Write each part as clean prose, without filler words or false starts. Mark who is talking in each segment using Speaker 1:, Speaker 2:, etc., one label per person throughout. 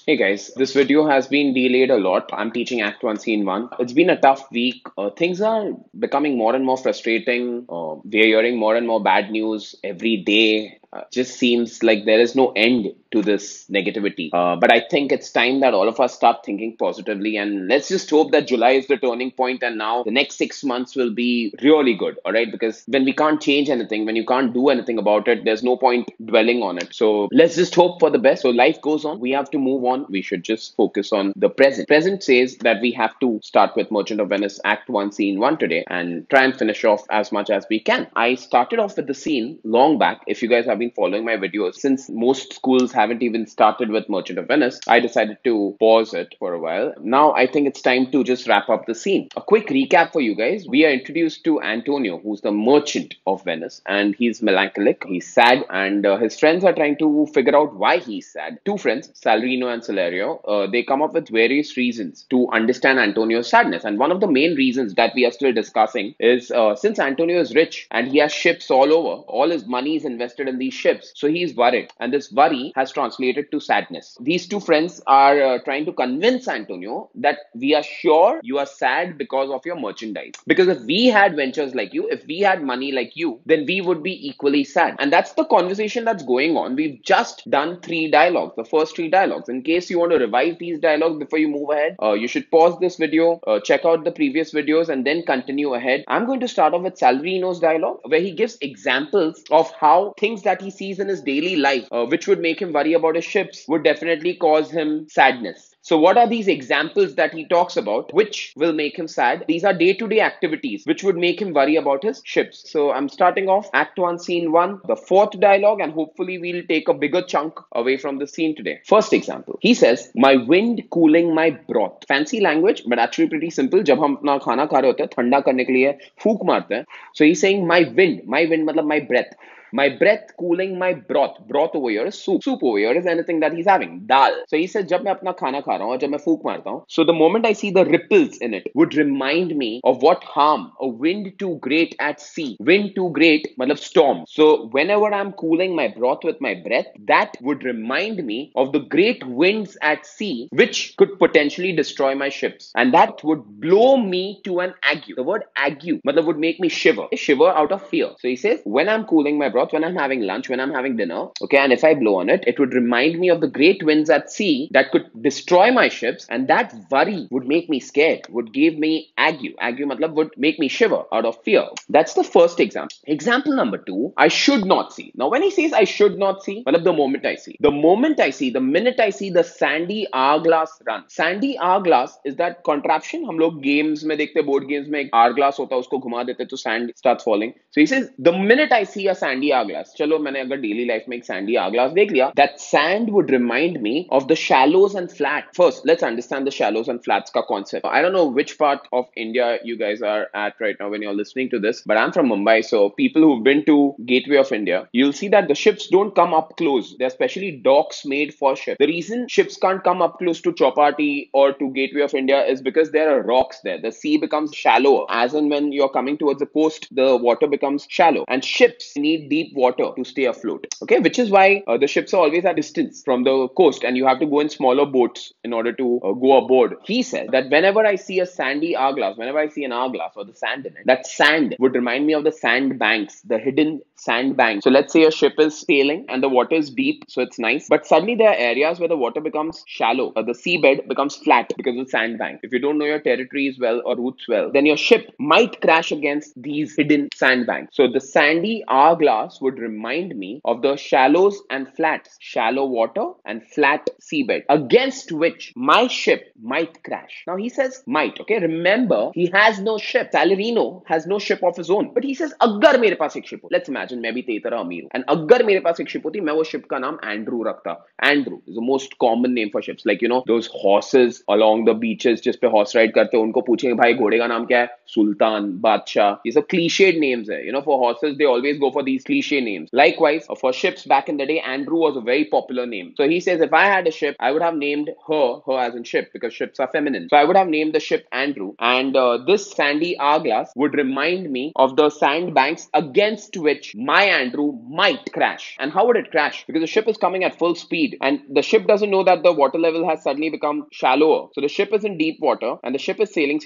Speaker 1: Hey guys, this video has been delayed a lot. I'm teaching Act 1, Scene 1. It's been a tough week. Things are becoming more and more frustrating. We're hearing more and more bad news every day. Just seems like there is no end to this negativity. But I think it's time that all of us start thinking positively, and let's just hope that July is the turning point and now the next 6 months will be really good. All right, because when we can't change anything, when you can't do anything about it, there's no point dwelling on it. So let's just hope for the best. So life goes on. We have to move on. We should just focus on the present. Present says that we have to start with Merchant of Venice Act 1, Scene 1 today and try and finish off as much as we can. I started off with the scene long back. If you guys have been following my videos, since most schools haven't even started with Merchant of Venice, I decided to pause it for a while. Now I think it's time to just wrap up the scene. A quick recap for you guys. We are introduced to Antonio, who's the merchant of Venice, and he's melancholic, he's sad, and his friends are trying to figure out why he's sad. Two friends, Salarino and Salario, they come up with various reasons to understand Antonio's sadness. And one of the main reasons that we are still discussing is since Antonio is rich and he has ships all over, all his money is invested in these ships, so he's worried. And this worry has translated to sadness. These two friends are trying to convince Antonio that we are sure you are sad because of your merchandise. Because if we had ventures like you, if we had money like you, then we would be equally sad. And that's the conversation that's going on. We've just done three dialogues, the first three dialogues. In case you want to revise these dialogues before you move ahead, you should pause this video, check out the previous videos, and then continue ahead. I'm going to start off with Salarino's dialogue, where he gives examples of how things that he sees in his daily life, which would make him worry about his ships, would definitely cause him sadness. So what are these examples that he talks about which will make him sad? These are day-to-day activities which would make him worry about his ships. So I'm starting off Act 1, Scene 1, the fourth dialogue, and hopefully we'll take a bigger chunk away from the scene today. First example. He says, my wind cooling my broth. Fancy language, but actually pretty simple. जब हम अपना खाना खा रहे होते हैं, ठंडा करने के लिए फूक मारते हैं. So he's saying my wind मतलब my breath. My breath cooling my broth. Broth over here is soup. Soup over here is anything that he's having. Dal. So he says, जब मैं अपना खाना खा रहा हूँ, जब मैं फूक मारता हूँ, so the moment I see the ripples in it would remind me of what harm a wind too great at sea. Wind too great, मतलब storm. So whenever I'm cooling my broth with my breath, that would remind me of the great winds at sea, which could potentially destroy my ships, and that would blow me to an ague. The word ague, मतलब would make me shiver. Shiver out of fear. So he says, when I'm cooling my broth, when I'm having lunch, when I'm having dinner, okay, and if I blow on it, it would remind me of the great winds at sea that could destroy my ships, and that worry would make me scared, would give me ague. Ague matlab would make me shiver out of fear. That's the first example. Example number two, I should not see. Now when he says I should not see, matlab the moment I see. The moment I see, the minute I see the sandy hourglass run. Sandy hourglass is that contraption हम लोग games में देखते, board games में एक hourglass होता है, उसको घुमा देते तो sand starts falling. So he says, the minute I see a sandy hourglass, चलो मैंने अगर daily life में एक sandy hourglass देख लिया, that sand would remind me of the shallows and flats. First, let's understand the shallows and flats का concept. I don't know which part of India you guys are at right now when you're listening to this, but I'm from Mumbai, so people who've been to Gateway of India, you'll see that the ships don't come up close. They're specially docks made for ships. The reason ships can't come up close to Chowpatty or to Gateway of India is because there are rocks there. The sea becomes shallower. As and when you're coming towards the coast, the water becomes shallow, and ships need deep water to stay afloat. Okay, which is why the ships are always at distance from the coast, and you have to go in smaller boats in order to go aboard. He said that whenever I see a sandy hourglass, whenever I see an hourglass or the sand in it, that sand would remind me of the sand banks, the hidden sand banks. So let's say a ship is sailing and the water is deep, so it's nice, but suddenly there are areas where the water becomes shallow, or the seabed becomes flat because of sand bank. If you don't know your territories well or routes well, then your ship might crash against these hidden sand banks. So the sandy hourglass would remind me of the shallows and flats, shallow water and flat seabed, against which my ship might crash. Now he says might, okay? Remember, he has no ship. Salarino has no ship of his own. But he says, अगर मेरे पास एक ship हो, let's imagine मैं भी तेरी तरह अमीर हूं, and अगर मेरे पास एक ship होती, मैं वो ship का नाम Andrew रखता. Andrew is the most common name for ships. Like, you know, those horses along the beaches जिस पे horse ride करते हैं, उनको पूछेंगे भाई घोड़े का नाम क्या है? Sultan, Badshah. These are cliched names है. You know, for horses, they always go for these cliche names. Likewise, for ships back in the day, Andrew was a very popular name. So he says, if I had a ship, I would have named her as in ship, because ships are feminine. So I would have named the ship Andrew. And this sandy hourglass would remind me of the sandbanks against which my Andrew might crash. And how would it crash? Because the ship is coming at full speed, and the ship doesn't know that the water level has suddenly become shallower. So the ship is in deep water, and the ship is sailing,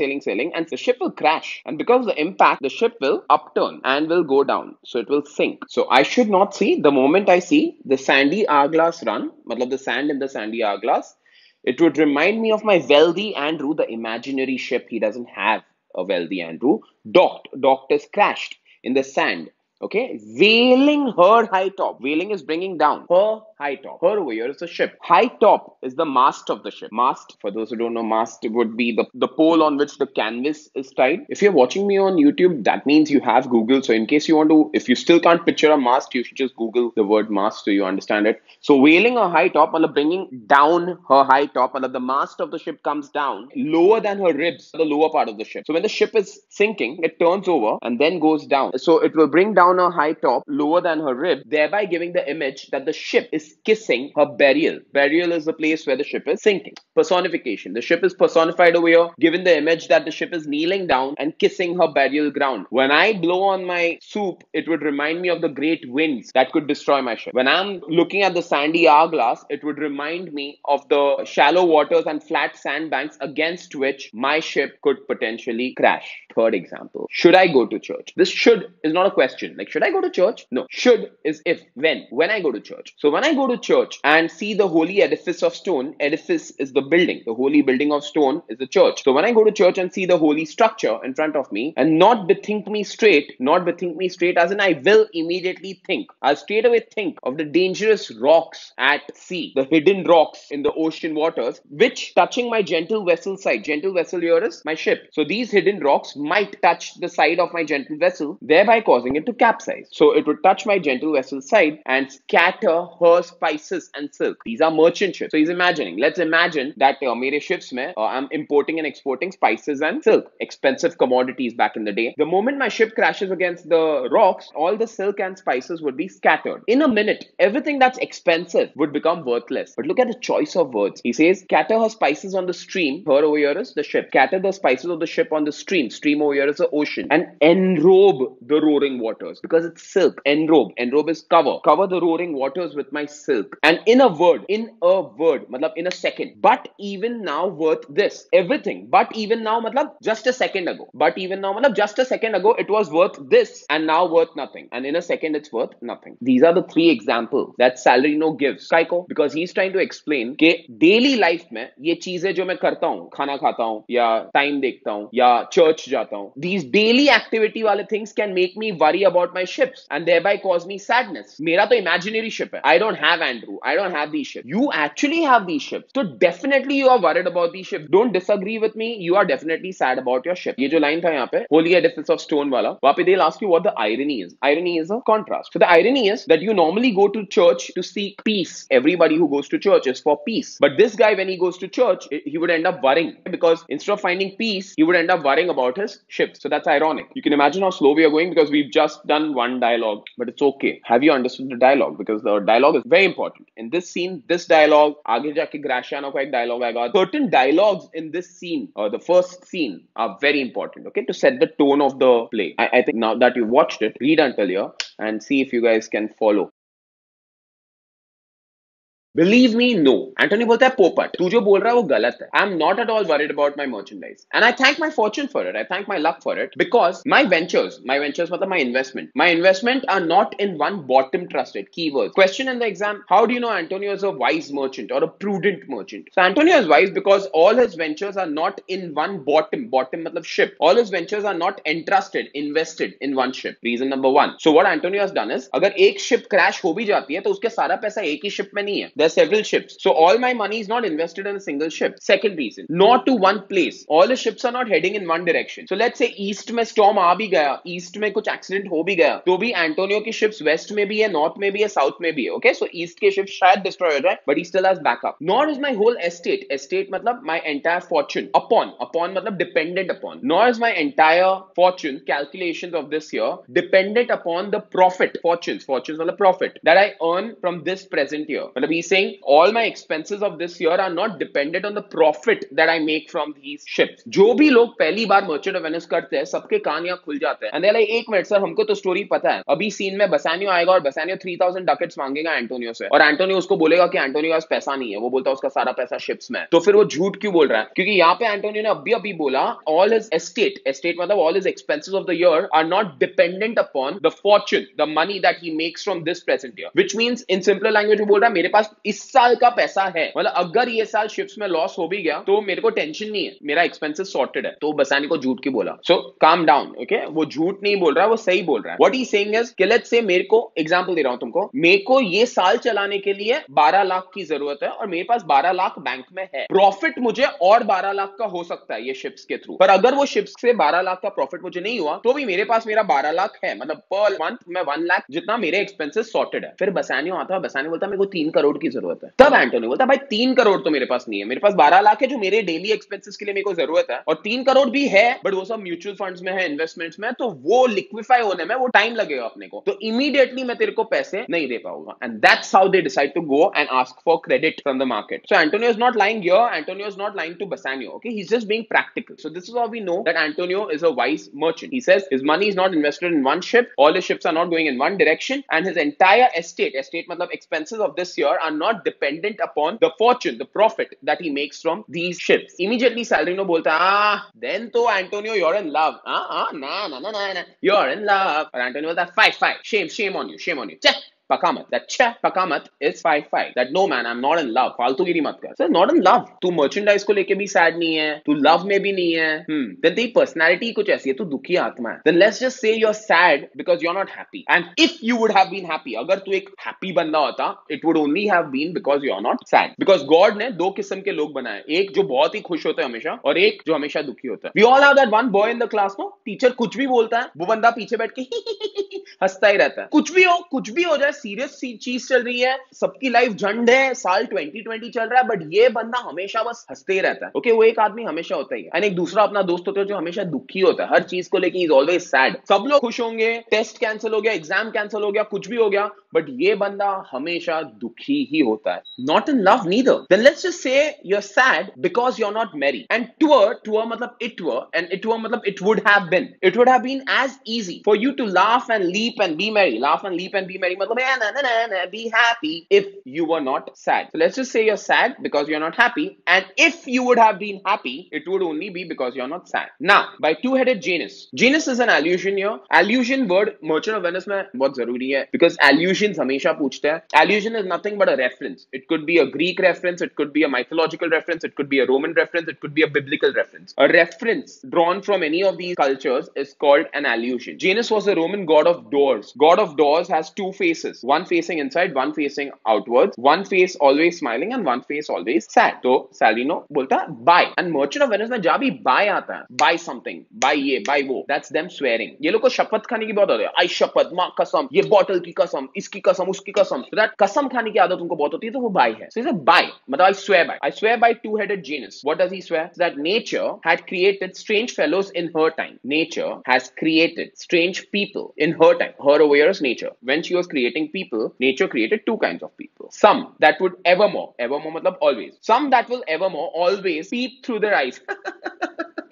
Speaker 1: and the ship will crash. And because of the impact, the ship will upturn and will go down. So it will sink. So I should not see, the moment I see the sandy hourglass run, matlab the sand in the sandy hourglass, it would remind me of my wealthy Andrew, the imaginary ship. He doesn't have a wealthy Andrew. Docked is crashed in the sand. Okay, whaling her high top. Whaling is bringing down her high top. Her over here is the ship. High top is the mast of the ship. Mast, for those who don't know, mast would be the pole on which the canvas is tied. If you're watching me on YouTube, that means you have Google. So in case you want to, if you still can't picture a mast, you should just Google the word mast so you understand it. So whaling her high top, bringing down her high top, the mast of the ship comes down lower than her ribs, the lower part of the ship. So when the ship is sinking, it turns over and then goes down. So it will bring down her high top lower than her rib, thereby giving the image that the ship is kissing her burial. Burial is the place where the ship is sinking. Personification. The ship is personified over here, given the image that the ship is kneeling down and kissing her burial ground. When I blow on my soup, it would remind me of the great winds that could destroy my ship. When I'm looking at the sandy hourglass, it would remind me of the shallow waters and flat sandbanks against which my ship could potentially crash. Third example. Should I go to church? This should is not a question. Like, should I go to church? No. Should is if, when I go to church. So when I go to church and see the holy edifice of stone, edifice is the building. The holy building of stone is the church. So when I go to church and see the holy structure in front of me and not bethink me straight as in I will immediately think. I'll straight away think of the dangerous rocks at sea, the hidden rocks in the ocean waters, which touching my gentle vessel side. Gentle vessel here is my ship. So these hidden rocks might touch the side of my gentle vessel, thereby causing it to capsize. So it would touch my gentle vessel side and scatter her spices and silk. These are merchant ships. So he's imagining. Let's imagine that mere ships mein, I'm importing and exporting spices and silk, expensive commodities back in the day. The moment my ship crashes against the rocks, all the silk and spices would be scattered. In a minute, everything that's expensive would become worthless. But look at the choice of words. He says, scatter her spices on the stream. Her over here is the ship. Scatter the spices of the ship on the stream. Stream over here is the ocean. And enrobe the roaring waters. Because it's silk. Enrobe. Enrobe is cover. Cover the roaring waters with my silk. And in a word, matlab in a second. But even now worth this. Everything. But even now, matlab just a second ago. But even now, matlab just a second ago, it was worth this. And now worth nothing. And in a second, it's worth nothing. These are the three examples that Salarino gives. Kaiko, because he's trying to explain कि daily life में ये चीजें जो मैं करता हूँ, खाना खाता हूँ या time देखता हूँ या church जाता हूँ, these daily activity वाले things can make me worry about my ships and thereby cause me sadness. मेरा तो imaginary ship है. I don't have Andrew. I don't have these ships. You actually have these ships. So definitely you are worried about these ships. Don't disagree with me. You are definitely sad about your ship. ये जो line था यहाँ पे, holy edifice of stone वाला, वहाँ पे they'll ask you what the irony is. Irony is a contrast. So the irony is that you normally go to church to seek peace. Everybody who goes to church is for peace. But this guy, when he goes to church, he would end up worrying because instead of finding peace, he would end up worrying about his ship. So that's ironic. You can imagine how slow we are going because we've just done one dialogue, but it's okay. Have you understood the dialogue? Because the dialogue is very important. In this scene, this dialogue, आगे जाके Graciano का एक dialogue आएगा. Certain dialogues in this scene, the first scene, are very important, okay, to set the tone of the play. I think now that you watched it, read until here and see if you guys can follow. Believe me, no. Anthony बोलता है पोपट, तू जो बोल रहा है वो गलत है. I'm not at all worried about my merchandise. And I thank my fortune for it. I thank my luck for it. Because my ventures मतलब my investment are not in one bottom trusted. Keywords. Question in the exam, how do you know Antonio is a wise merchant or a prudent merchant? So Antonio is wise because all his ventures are not in one bottom मतलब ship. All his ventures are not invested in one ship. Reason number one. So what Antonio has done is, अगर एक ship crash हो भी जाती है तो उसके सारा पैसा एक ही ship में नहीं है. There's are several ships. So all my money is not invested in a single ship. Second reason, not to one place. All the ships are not heading in one direction. So let's say east में storm आ भी गया, east में कुछ accident हो भी गया, तो भी एंटोनियो की ships west में भी है, north में भी है, south में भी है. Okay, so east के ships शायद destroy हो जाए, but he still has backup. Nor is my whole estate, estate मतलब my entire fortune, upon मतलब dependent upon. Nor is my entire fortune, calculations of this year, dependent upon the profit, fortunes मतलब profit that I earn from this present year. मतलब he's saying all my expenses of this year are not dependent on the profit that I make from these ships. जो भी लोग पहली बार merchant of Venice करते हैं, सबके कान यहाँ खुल जाते हैं. And they're like, एक मिनट सर, हमको तो स्टोरी पता है. अभी सीन में बसानियो आएगा और बसानियो 3000 डकेट्स मांगेगा एंटोनियो से, और एंटोनियो उसको बोलेगा कि एंटोनियो के पास पैसा नहीं है. वो बोलता है उसका सारा पैसा शिप्स में. तो फिर वो झूठ क्यों बोल रहा है? क्योंकि यहाँ पे एंटोनियो ने अभी बोला all his estate मतलब all his expenses of the year are not dependent upon the fortune, the money that he makes from this present year. Which means in simpler language वो बोल रहा है मेरे पास इस साल का पैसा है, मतलब अगर ये साल शिप्स में लॉस हो भी गया तो मेरे को टेंशन नहीं है, मेरा एक्सपेंसेस सॉर्टेड है. तो बसानी को झूठ क्यों बोला? सो काम डाउन. ओके, वो झूठ नहीं बोल रहा है, वो सही बोल रहा है. व्हाट ही सेइंग इज कि लेट्स से मेरे को एग्जांपल दे रहा हूं तुमको, मेरे को ये साल चलाने के लिए 12 लाख की जरूरत है और मेरे पास 12 लाख बैंक में है. प्रॉफिट मुझे और 12 लाख का हो सकता है ये शिप्स के थ्रू, पर अगर वो शिप्स से 12 लाख का प्रॉफिट मुझे नहीं हुआ तो भी मेरे पास मेरा 12 लाख है, मतलब पर मंथ में 1 लाख जितना मेरे एक्सपेंसेस सॉर्टेड है. फिर बसानियो आता है, बसानियो बोलता है मेरे को 3 करोड़ की जरूरत है. तब एंटोनियो बोलता है भाई 3 करोड़ तो मेरे पास नहीं है, मेरे पास 12 लाख है जो मेरे डेली एक्सपेंसेस के लिए मेरे को जरूरत है, और 3 करोड़ भी है बट वो सब म्यूचुअल फंड्स में है, इन्वेस्टमेंट्स में, तो वो लिक्विफाई होने में वो टाइम लगेगा अपने को, तो इमीडिएटली मैं तेरे को पैसे नहीं दे पाऊंगा. And that's how they decide to go and ask for credit from the market. So Antonio is not lying here, Antonio is not lying to Bassanio. Okay, he is just being practical. So this is how we know that Antonio is a wise merchant. He says his money is not invested in one ship, all his ships are not going in one direction, and his entire estate matlab expenses of this year are not dependent upon the fortune, the profit that he makes from these ships. Immediately Salarino bolta, then to Antonio, you're in love. Nah, you're in love. And Antonio bolta, five, shame on you. Check. पकामत, that पकामत is 5-5. That no man, I'm not in love. फालतूगिरी मत कर. So not in love. तू merchandise को लेके भी sad नहीं है, तू love में भी नहीं है. Then तेरी personality कुछ ऐसी है, तू दुखी आत्मा है. Then let's just say you're sad because you're not happy. And if you would have been happy, अगर तू एक happy बंदा होता, it would only have been because you're not sad. Because God ने दो किस्म के लोग बनाए, एक जो बहुत ही खुश होते हैं हमेशा, और एक जो हमेशा दुखी होता है. We all have that one boy in the class, no? Teacher कुछ भी बोलता है, वो बंदा पीछे बैठ के हंसता ही रहता है. कुछ भी हो जाए, सीरियस चीज चल रही है, सबकी लाइफ झंड है, साल 2020 चल रहा है, बट ये बंदा हमेशा बस हंसते ही रहता है. ओके, वो एक आदमी हमेशा होता ही है. एंड एक दूसरा अपना दोस्त होता है जो हमेशा दुखी होता है, हर चीज को लेके इज ऑलवेज सैड. सब लोग खुश होंगे, टेस्ट कैंसिल हो गया, एग्जाम कैंसिल हो गया, कुछ भी हो गया, बट ये बंदा हमेशा दुखी ही होता है. Not in love neither. Then let's just say you are sad because you are not married. And to मतलब it were, and it were मतलब it would have been as easy for you to laugh and leap and be merry. Laugh and leap and be merry मतलब be happy if you were not sad. So let's just say you're sad because you're not happy, and if you would have been happy, it would only be because you're not sad. Now, by two-headed Janus. Janus is an allusion here. Allusion word Merchant of Venice में बहुत जरूरी है because allusions हमेशा पूछते हैं. Allusion is nothing but a reference. It could be a Greek reference, it could be a mythological reference, it could be a Roman reference, it could be a biblical reference. A reference drawn from any of these cultures is called an allusion. Janus was the Roman god of doors. God of doors has two faces, one facing inside, one facing outwards, one face always smiling and one face always sad. तो Salarino बोलता है buy. And Merchant of Venice में जब भी buy आता है, buy something, buy ये, buy वो, that's them swearing. ये लोग को शपथ खाने की बहुत आदत है. I शपथ, माँ कसम, ये बॉटल की कसम, इसकी कसम, उसकी कसम. So that कसम खाने की आदत उनको बहुत होती है, तो वो buy है. So he said buy, मतलब I swear by two-headed Janus. What does he swear? That nature had created strange fellows in her time. Nature has created strange people in her time. Her over here is nature. When she was creating people, nature created two kinds of people. Some that would evermore matlab always. Some that will evermore always peep through their eyes.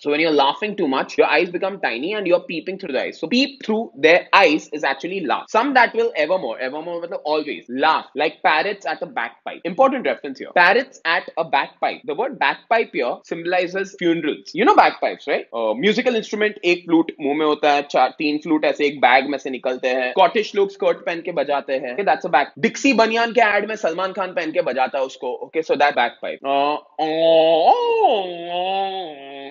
Speaker 1: So when you're laughing too much, your eyes become tiny and you're peeping through the eyes. So peep through their eyes is actually laugh. Some that will evermore matlab always laugh, like parrots at a bagpipe. Important reference here. Parrots at a bagpipe. The word bagpipe here symbolizes funerals. You know bagpipes, right? Musical instrument, एक flute मुंह में होता है, तीन flute ऐसे एक bag में से निकलते हैं. Scottish लोग skirt पहन के बजाते हैं. Okay, that's a bag. Dixie बनियान के ad में सलमान खान पहन के बजाता है उसको. Okay, so that bagpipe.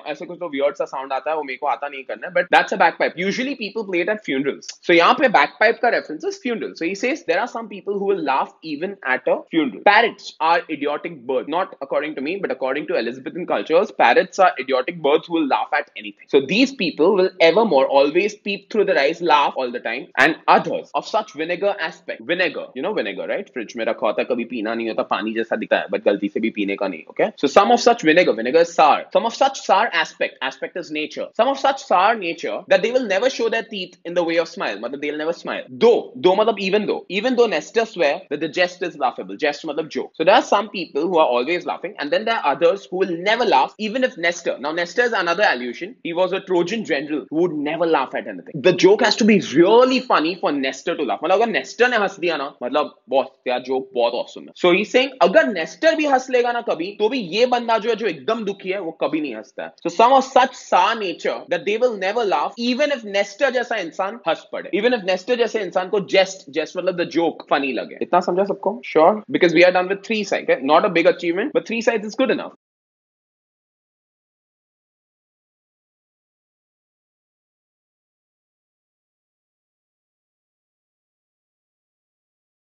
Speaker 1: ऐसे कुछ में तो वियर्ड सा साउंड आता है, वो मेरे को आता नहीं करना, but that's a bagpipe. Usually people play it at funerals. So यहाँ पे बैकपाइप का reference is funeral. So he says there are some people who will laugh even at a funeral. Parrots are idiotic birds, not according to me, but according to Elizabethan cultures, parrots are idiotic birds who will laugh at anything. So these people will evermore always peep through their eyes, laugh all the time. And others of such vinegar aspect, vinegar, you know vinegar, right? Fridge में रखा होता है, कभी पीना नहीं होता, पानी जैसा दिखता है, but गलती से भी पीने का नहीं. Okay, so some of such vinegar is sour. Some of such sour aspect is nature. Some of such sour nature that they will never show their teeth in the way of smile. मतलब they'll never smile. Though मतलब even though Nestor swear that the jest is laughable. Jest मतलब joke. So there are some people who are always laughing, and then there are others who will never laugh, even if Nestor. Now Nestor is another allusion. He was a Trojan general who would never laugh at anything. The joke has to be really funny for Nestor to laugh. मतलब अगर Nestor ने हंस दिया ना, मतलब बहुत तेरा joke बहुत awesome है. So he's saying अगर Nestor भी हंस लेगा ना कभी, तो भी ये बंदा जो है जो एकदम दुखी है, वो कभी नहीं हंसता है. So some of such sour nature that they will never laugh, even if Nestor जैसा इंसान हंस पड़े. Even if Nestor जैसे इंसान को jest मतलब the joke funny लगे. इतना समझा सबको? Sure? Because we are done with 3 sides. Okay? Not a big achievement, but 3 sides is good enough.